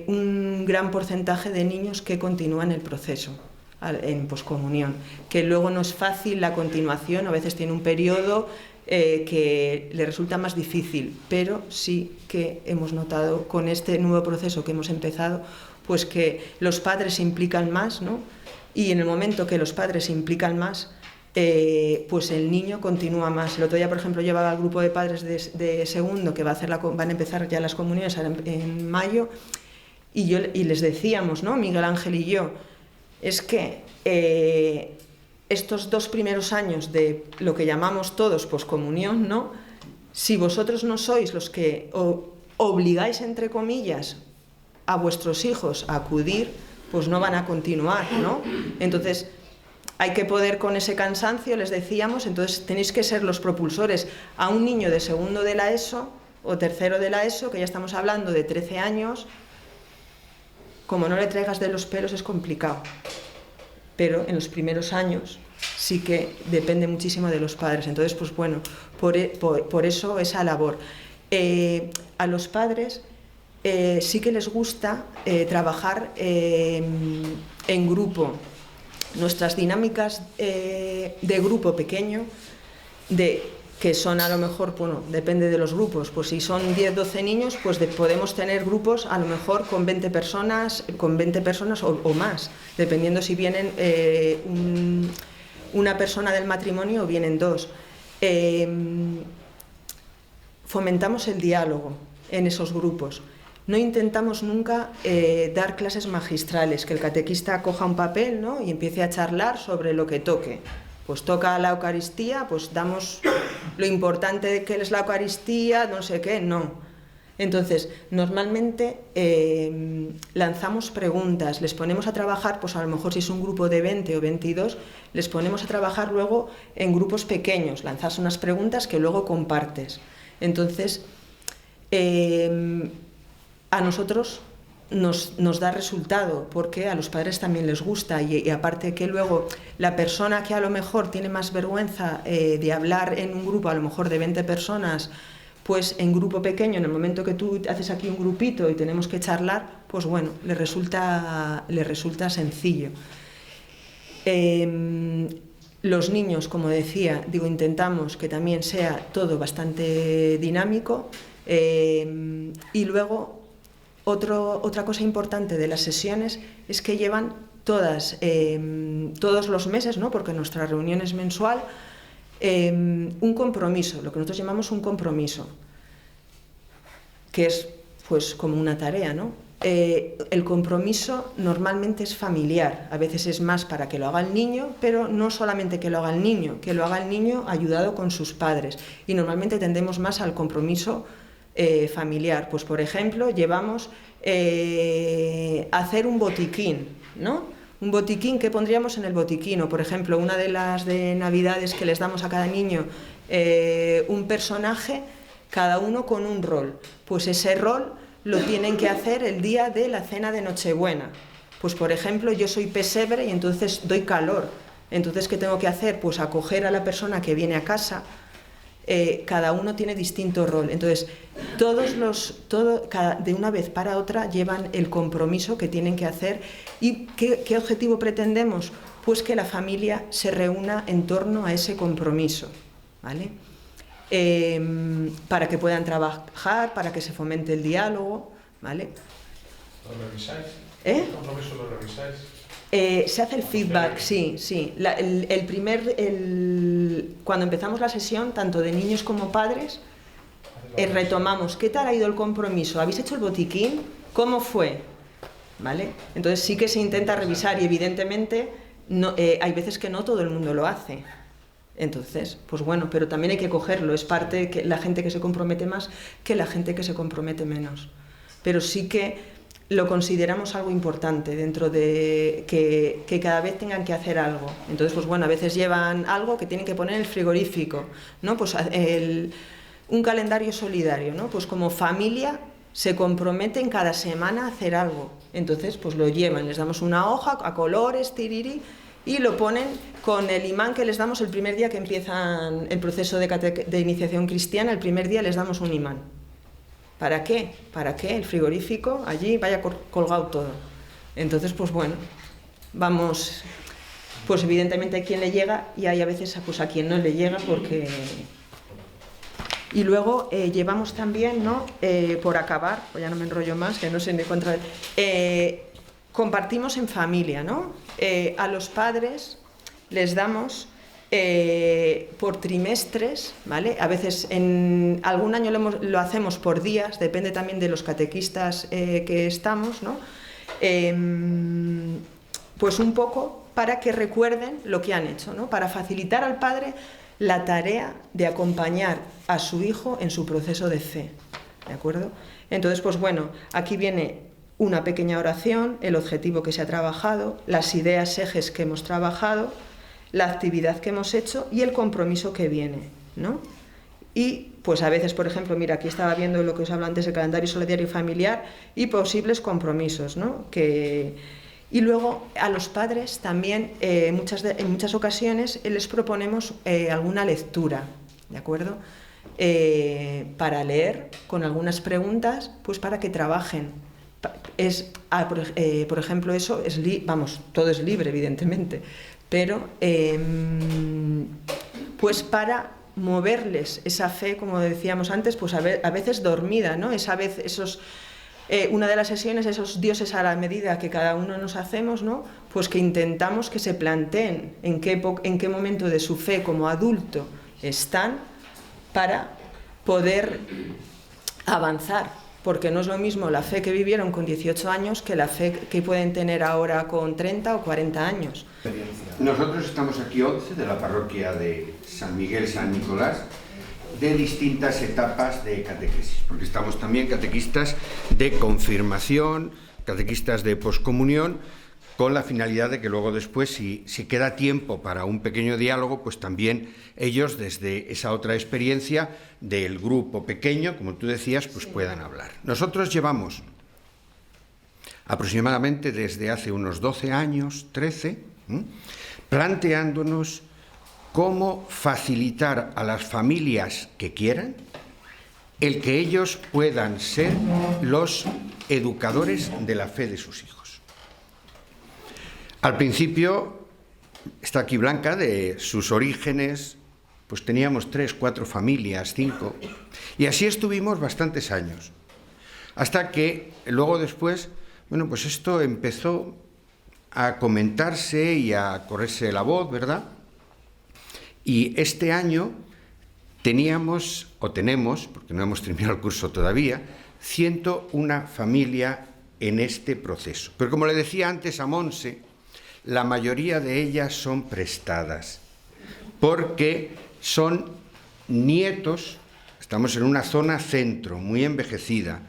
un gran porcentaje de niños que continúan el proceso en poscomunión, que luego no es fácil la continuación, a veces tiene un periodo que le resulta más difícil, pero sí que hemos notado con este nuevo proceso que hemos empezado, pues que los padres se implican más, ¿no? Y en el momento que los padres se implican más, pues el niño continúa más. El otro día, por ejemplo, llevaba al grupo de padres de segundo que van a empezar ya las comuniones en mayo, y les decíamos, ¿no? Miguel Ángel y yo, es que estos 2 primeros años de lo que llamamos todos poscomunión, ¿no? Si vosotros no sois los que obligáis, entre comillas, a vuestros hijos a acudir, pues no van a continuar, ¿no? Entonces, hay que poder con ese cansancio, les decíamos, entonces tenéis que ser los propulsores. A un niño de segundo de la ESO o tercero de la ESO, que ya estamos hablando de 13 años, como no le traigas de los pelos es complicado. Pero en los primeros años sí que depende muchísimo de los padres. Entonces, pues bueno, por eso esa labor. A los padres sí que les gusta trabajar en grupo. Nuestras dinámicas de grupo pequeño, que son a lo mejor, bueno, depende de los grupos, pues si son 10, 12 niños, pues podemos tener grupos a lo mejor con 20 personas o más, dependiendo si vienen una persona del matrimonio o vienen 2. Fomentamos el diálogo en esos grupos. No intentamos nunca dar clases magistrales, que el catequista coja un papel, ¿no? y empiece a charlar sobre lo que toque. Pues toca la Eucaristía, pues damos lo importante de que es la Eucaristía, no sé qué, no. Entonces, normalmente lanzamos preguntas, les ponemos a trabajar, pues a lo mejor si es un grupo de 20 o 22, les ponemos a trabajar luego en grupos pequeños, lanzas unas preguntas que luego compartes. Entonces, a nosotros nos da resultado, porque a los padres también les gusta, y aparte que luego la persona que a lo mejor tiene más vergüenza de hablar en un grupo, a lo mejor de 20 personas, pues en grupo pequeño, en el momento que tú haces aquí un grupito y tenemos que charlar, pues bueno, le resulta sencillo. Los niños, como decía, intentamos que también sea todo bastante dinámico, y luego otra cosa importante de las sesiones es que llevan todos los meses, ¿no? Porque nuestra reunión es mensual, un compromiso, lo que nosotros llamamos un compromiso, que es pues como una tarea, ¿no? El compromiso normalmente es familiar, a veces es más para que lo haga el niño, pero no solamente que lo haga el niño, que lo haga el niño ayudado con sus padres, y normalmente tendemos más al compromiso familiar. Pues por ejemplo, llevamos hacer un botiquín, ¿no? Un botiquín, ¿qué pondríamos en el botiquín? O por ejemplo, una de las de Navidades que les damos a cada niño, un personaje, cada uno con un rol. Pues ese rol lo tienen que hacer el día de la cena de Nochebuena. Pues por ejemplo, yo soy pesebre y entonces doy calor. Entonces, ¿qué tengo que hacer? Pues acoger a la persona que viene a casa. Cada uno tiene distinto rol. Entonces, de una vez para otra llevan el compromiso que tienen que hacer. ¿Y qué objetivo pretendemos? Pues que la familia se reúna en torno a ese compromiso, ¿vale? Para que puedan trabajar, para que se fomente el diálogo, ¿vale? ¿Lo revisáis? ¿El compromiso lo revisáis? Se hace el feedback, sí. Cuando empezamos la sesión, tanto de niños como padres, retomamos, ¿qué tal ha ido el compromiso? ¿Habéis hecho el botiquín? ¿Cómo fue? ¿Vale? Entonces sí que se intenta revisar y evidentemente hay veces que no todo el mundo lo hace. Entonces, pues bueno, pero también hay que cogerlo, es parte de la gente que se compromete más que la gente que se compromete menos. Pero sí que lo consideramos algo importante dentro de que cada vez tengan que hacer algo. Entonces, pues bueno, a veces llevan algo que tienen que poner en el frigorífico, ¿no? Pues un calendario solidario, ¿no? Pues como familia se comprometen cada semana a hacer algo. Entonces, pues lo llevan, les damos una hoja a colores, tiriri, y lo ponen con el imán que les damos el primer día que empiezan el proceso de iniciación cristiana. El primer día les damos un imán. ¿Para qué? Para que el frigorífico allí vaya colgado todo. Entonces, pues bueno, vamos, pues evidentemente hay quien le llega y hay a veces pues a quien no le llega porque... Y luego llevamos también, ¿no? Por acabar, pues ya no me enrollo más, que no sé ni cuánto... compartimos en familia, ¿no? A los padres les damos por trimestres, ¿vale? A veces en algún año lo hacemos por días, depende también de los catequistas que estamos, ¿no? Pues un poco para que recuerden lo que han hecho, ¿no? Para facilitar al padre la tarea de acompañar a su hijo en su proceso de fe, ¿de acuerdo? Entonces, pues bueno, aquí viene una pequeña oración, el objetivo que se ha trabajado, las ideas ejes que hemos trabajado, la actividad que hemos hecho y el compromiso que viene, ¿no? Y pues a veces, por ejemplo, mira, aquí estaba viendo lo que os hablo antes, el calendario solidario familiar y posibles compromisos, ¿no? Y luego a los padres también en muchas ocasiones les proponemos alguna lectura, ¿de acuerdo? Para leer con algunas preguntas, pues para que trabajen. Por ejemplo, eso es todo es libre, evidentemente, pero pues para moverles esa fe, como decíamos antes, pues a veces dormida, ¿no? Una de las sesiones, esos dioses a la medida que cada uno nos hacemos, ¿no? Pues que intentamos que se planteen en qué momento de su fe como adulto están para poder avanzar, porque no es lo mismo la fe que vivieron con 18 años que la fe que pueden tener ahora con 30 o 40 años. Nosotros estamos aquí 11 de la parroquia de San Miguel, San Nicolás, de distintas etapas de catequesis, porque estamos también catequistas de confirmación, catequistas de poscomunión, con la finalidad de que luego después, si queda tiempo para un pequeño diálogo, pues también ellos desde esa otra experiencia del grupo pequeño, como tú decías, pues puedan hablar. Nosotros llevamos aproximadamente desde hace unos 12 años, 13, planteándonos cómo facilitar a las familias que quieran el que ellos puedan ser los educadores de la fe de sus hijos. Al principio, está aquí Blanca, de sus orígenes, pues teníamos 3, 4 familias, 5, y así estuvimos bastantes años, hasta que luego después, bueno, pues esto empezó a comentarse y a correrse la voz, ¿verdad? Y este año teníamos, o tenemos, porque no hemos terminado el curso todavía, 101 familias en este proceso. Pero como le decía antes a Monse, la mayoría de ellas son prestadas, porque son nietos, estamos en una zona centro, muy envejecida.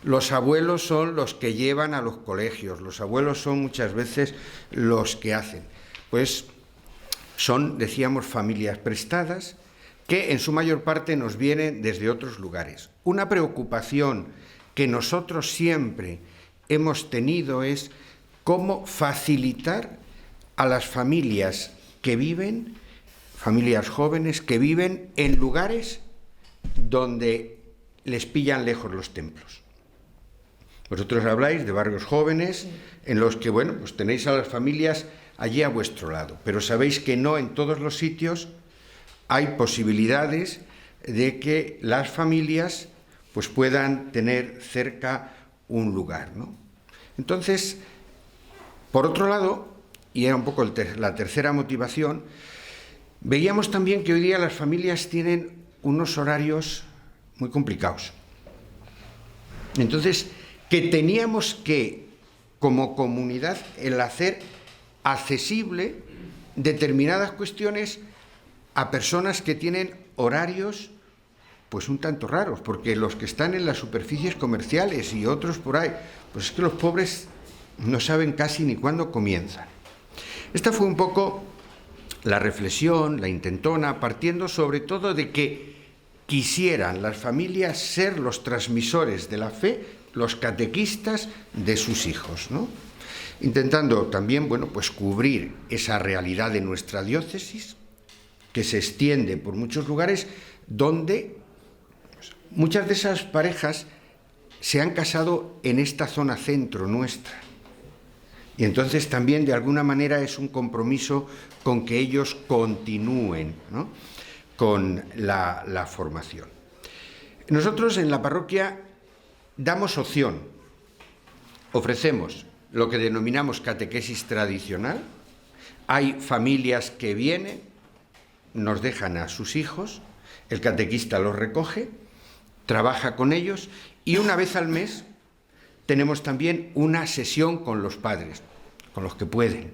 Los abuelos son los que llevan a los colegios, los abuelos son muchas veces los que hacen. Pues son, decíamos, familias prestadas que en su mayor parte nos vienen desde otros lugares. Una preocupación que nosotros siempre hemos tenido es cómo facilitar a las familias que viven, familias jóvenes que viven en lugares donde les pillan lejos los templos. Vosotros habláis de barrios jóvenes en los que, bueno, pues tenéis a las familias allí a vuestro lado, pero sabéis que no en todos los sitios hay posibilidades de que las familias pues puedan tener cerca un lugar, ¿no? Entonces, por otro lado, y era un poco la tercera motivación, veíamos también que hoy día las familias tienen unos horarios muy complicados. Entonces, que teníamos que, como comunidad, el hacer accesible determinadas cuestiones a personas que tienen horarios pues un tanto raros, porque los que están en las superficies comerciales y otros por ahí, pues es que los pobres no saben casi ni cuándo comienzan. Esta fue un poco la reflexión, la intentona, partiendo sobre todo de que quisieran las familias ser los transmisores de la fe, los catequistas de sus hijos, ¿no? Intentando también, bueno, pues cubrir esa realidad de nuestra diócesis, que se extiende por muchos lugares, donde muchas de esas parejas se han casado en esta zona centro nuestra. Y entonces también, de alguna manera, es un compromiso con que ellos continúen, ¿no?, con la formación. Nosotros en la parroquia damos opción, ofrecemos lo que denominamos catequesis tradicional. Hay familias que vienen, nos dejan a sus hijos, el catequista los recoge, trabaja con ellos y una vez al mes tenemos también una sesión con los padres, con los que pueden,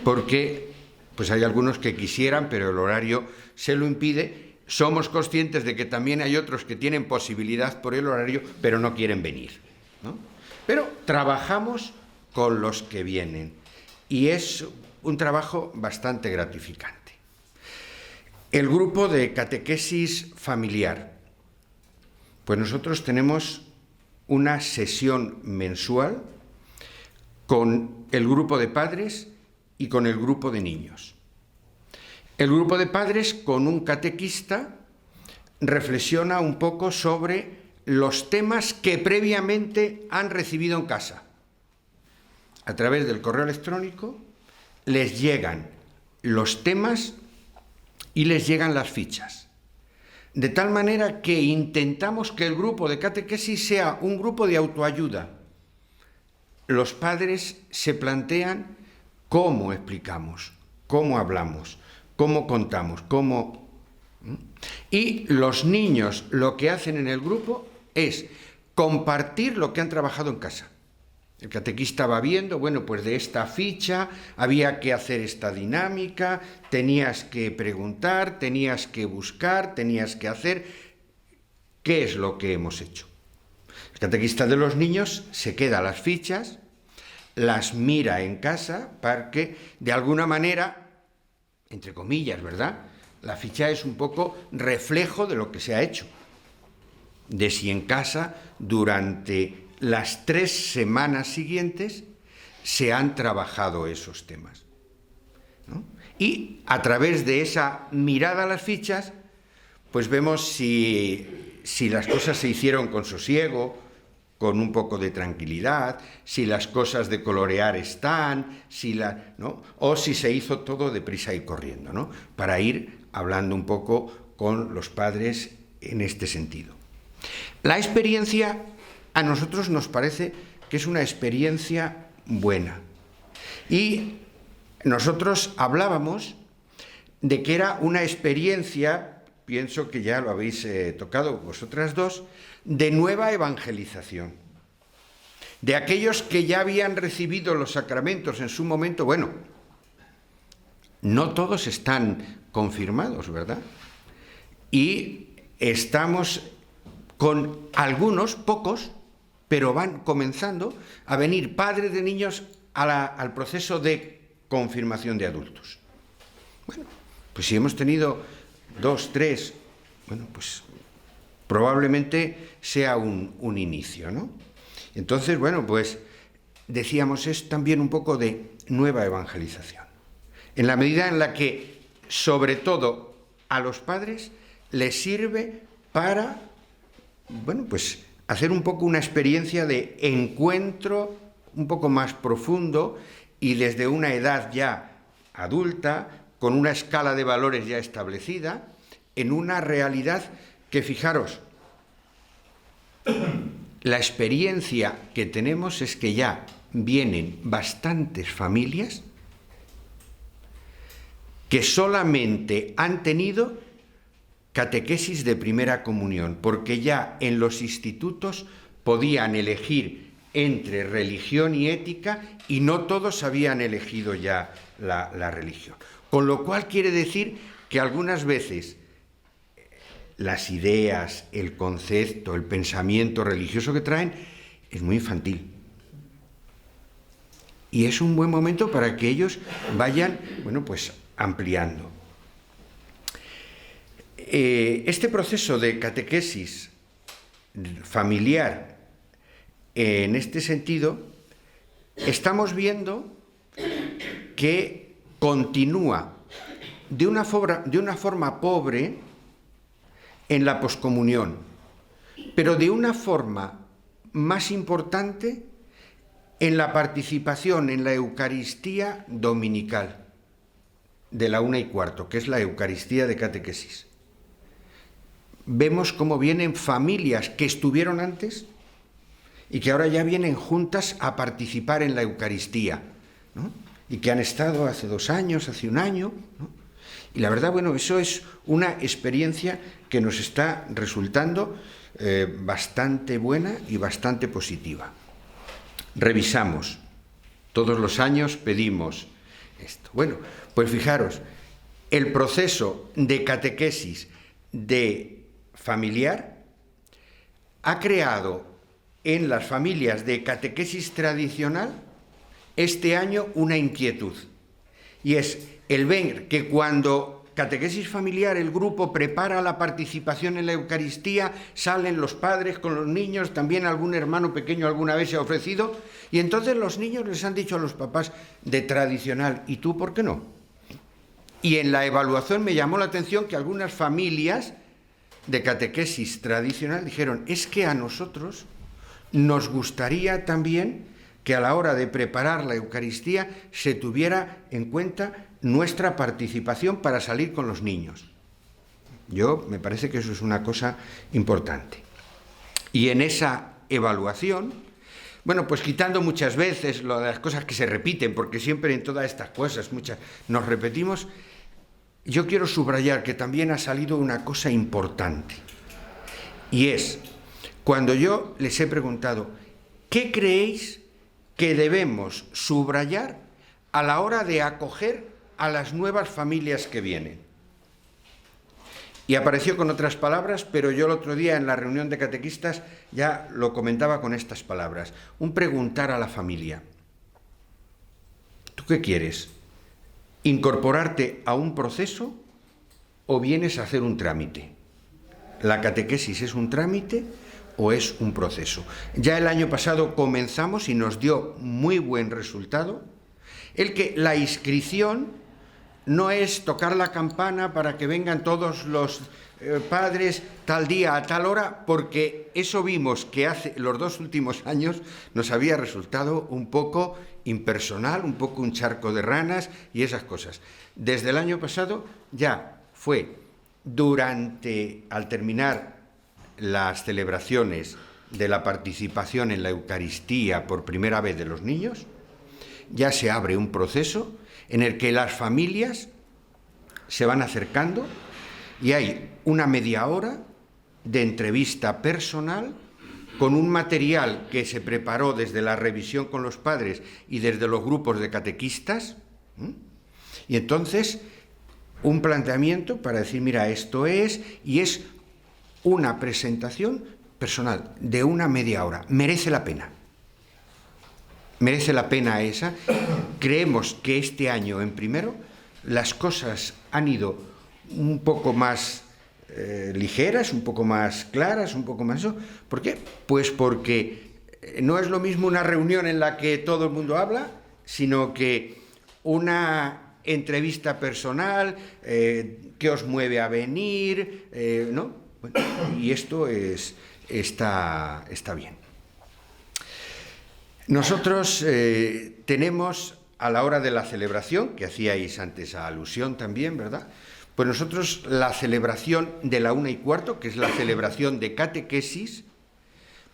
porque pues hay algunos que quisieran, pero el horario se lo impide. Somos conscientes de que también hay otros que tienen posibilidad por el horario, pero no quieren venir, ¿no? Pero trabajamos con los que vienen y es un trabajo bastante gratificante. El grupo de catequesis familiar. Pues nosotros tenemos una sesión mensual con el grupo de padres y con el grupo de niños. El grupo de padres, con un catequista, reflexiona un poco sobre los temas que previamente han recibido en casa. A través del correo electrónico les llegan los temas y les llegan las fichas. De tal manera que intentamos que el grupo de catequesis sea un grupo de autoayuda. Los padres se plantean cómo explicamos, cómo hablamos, cómo contamos, cómo... Y los niños lo que hacen en el grupo es compartir lo que han trabajado en casa. El catequista va viendo, bueno, pues de esta ficha había que hacer esta dinámica, tenías que preguntar, tenías que buscar, tenías que hacer. ¿Qué es lo que hemos hecho? El catequista de los niños se queda las fichas, las mira en casa para que, de alguna manera, entre comillas, ¿verdad?, la ficha es un poco reflejo de lo que se ha hecho, de si en casa durante las 3 semanas siguientes se han trabajado esos temas, ¿no? Y a través de esa mirada a las fichas, pues vemos si las cosas se hicieron con sosiego, con un poco de tranquilidad, si las cosas de colorear están, ¿no?, o si se hizo todo deprisa y corriendo, ¿no?, para ir hablando un poco con los padres en este sentido. La experiencia a nosotros nos parece que es una experiencia buena. Y nosotros hablábamos de que era una experiencia, pienso que ya lo habéis tocado vosotras dos, de nueva evangelización. De aquellos que ya habían recibido los sacramentos en su momento, bueno, no todos están confirmados, ¿verdad? Y estamos con algunos, pocos, pero van comenzando a venir padres de niños al proceso de confirmación de adultos. Bueno, pues si hemos tenido 2, 3, bueno, pues probablemente sea un inicio, ¿no? Entonces, bueno, pues decíamos, es también un poco de nueva evangelización. En la medida en la que, sobre todo, a los padres les sirve para, bueno, pues hacer un poco una experiencia de encuentro un poco más profundo y desde una edad ya adulta, con una escala de valores ya establecida, en una realidad que, fijaros, la experiencia que tenemos es que ya vienen bastantes familias que solamente han tenido catequesis de primera comunión, porque ya en los institutos podían elegir entre religión y ética y no todos habían elegido ya la religión. Con lo cual quiere decir que algunas veces las ideas, el concepto, el pensamiento religioso que traen es muy infantil. Y es un buen momento para que ellos vayan, bueno, pues ampliando. Este proceso de catequesis familiar, en este sentido, estamos viendo que continúa de una forma pobre en la poscomunión, pero de una forma más importante en la participación en la Eucaristía dominical de la 1:15, que es la Eucaristía de catequesis. Vemos cómo vienen familias que estuvieron antes y que ahora ya vienen juntas a participar en la Eucaristía, ¿no? Y que han estado hace 2 años, hace 1 año, ¿no? Y la verdad, bueno, eso es una experiencia que nos está resultando bastante buena y bastante positiva. Revisamos. Todos los años pedimos esto. Bueno, pues fijaros, el proceso de catequesis de familiar ha creado en las familias de catequesis tradicional este año una inquietud. Y es el ver que cuando catequesis familiar el grupo prepara la participación en la Eucaristía, salen los padres con los niños, también algún hermano pequeño alguna vez se ha ofrecido, y entonces los niños les han dicho a los papás de tradicional, ¿y tú por qué no? Y en la evaluación me llamó la atención que algunas familias de catequesis tradicional dijeron, es que a nosotros nos gustaría también que a la hora de preparar la Eucaristía se tuviera en cuenta nuestra participación para salir con los niños. Me parece que eso es una cosa importante. Y en esa evaluación, bueno, pues quitando muchas veces las cosas que se repiten, porque siempre en todas estas cosas nos repetimos, yo quiero subrayar que también ha salido una cosa importante. Y es, cuando yo les he preguntado, ¿qué creéis que debemos subrayar a la hora de acoger a las nuevas familias que vienen? Y apareció con otras palabras, pero yo el otro día en la reunión de catequistas ya lo comentaba con estas palabras. Un preguntar a la familia. ¿Tú qué quieres? ¿Incorporarte a un proceso o vienes a hacer un trámite? ¿La catequesis es un trámite o es un proceso? Ya el año pasado comenzamos y nos dio muy buen resultado el que la inscripción no es tocar la campana para que vengan todos los padres tal día a tal hora, porque eso vimos que hace los 2 últimos años nos había resultado un poco impersonal, un poco un charco de ranas y esas cosas. Desde el año pasado ya fue al terminar las celebraciones de la participación en la Eucaristía por primera vez de los niños, ya se abre un proceso en el que las familias se van acercando y hay una media hora de entrevista personal con un material que se preparó desde la revisión con los padres y desde los grupos de catequistas. Y entonces un planteamiento para decir, mira, esto es, y es una presentación personal de una media hora. Merece la pena. Merece la pena esa. Creemos que este año, en primero, las cosas han ido un poco más ligeras, un poco más claras, un poco más eso. ¿Por qué? Pues porque no es lo mismo una reunión en la que todo el mundo habla, sino que una entrevista personal, qué os mueve a venir, ¿no? Bueno, y esto está bien. Nosotros tenemos, a la hora de la celebración, que hacíais antes alusión también, ¿verdad? Pues nosotros la celebración de la 1:15, que es la celebración de catequesis,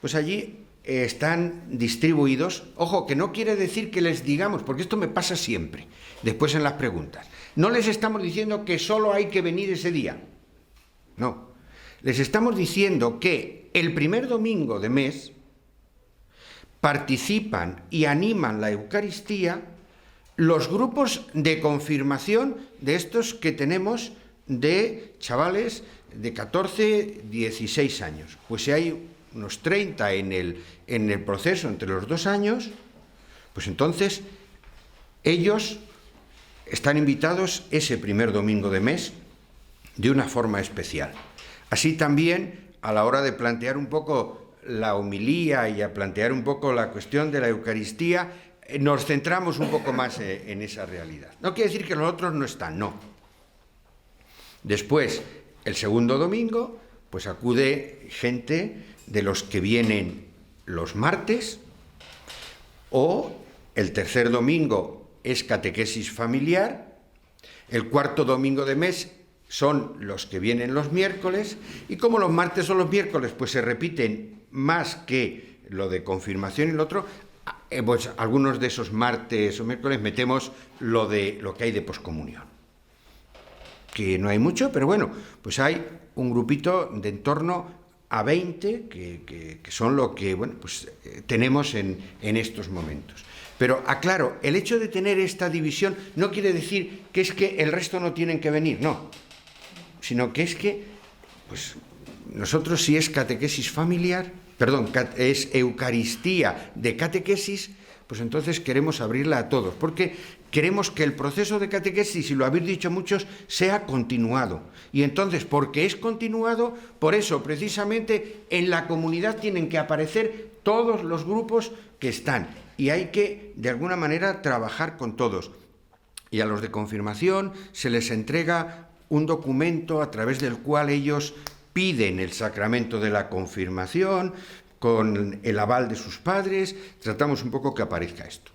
pues allí están distribuidos. Ojo, que no quiere decir que les digamos, porque esto me pasa siempre, después en las preguntas. No les estamos diciendo que solo hay que venir ese día. No. Les estamos diciendo que el primer domingo de mes participan y animan la Eucaristía los grupos de confirmación de estos que tenemos de chavales de 14, 16 años. Pues si hay unos 30 en el proceso entre los 2 años, pues entonces ellos están invitados ese primer domingo de mes de una forma especial. Así también, a la hora de plantear un poco la homilía y a plantear un poco la cuestión de la Eucaristía, nos centramos un poco más en esa realidad. No quiere decir que los otros no están, no. Después, el segundo domingo, pues acude gente de los que vienen los martes, o el tercer domingo es catequesis familiar, el cuarto domingo de mes son los que vienen los miércoles, y como los martes o los miércoles pues se repiten más que lo de confirmación y lo otro, pues algunos de esos martes o miércoles metemos lo que hay de poscomunión, que no hay mucho, pero bueno, pues hay un grupito de en torno a 20 que son lo que, bueno, pues tenemos en estos momentos. Pero aclaro, el hecho de tener esta división no quiere decir que es que el resto no tienen que venir, no, sino que es que, pues nosotros, si es catequesis familiar, es Eucaristía de catequesis, pues entonces queremos abrirla a todos, porque queremos que el proceso de catequesis, y lo habéis dicho muchos, sea continuado. Y entonces, porque es continuado, por eso precisamente en la comunidad tienen que aparecer todos los grupos que están, y hay que, de alguna manera, trabajar con todos. Y a los de confirmación se les entrega un documento a través del cual ellos piden el sacramento de la confirmación con el aval de sus padres. Tratamos un poco que aparezca esto.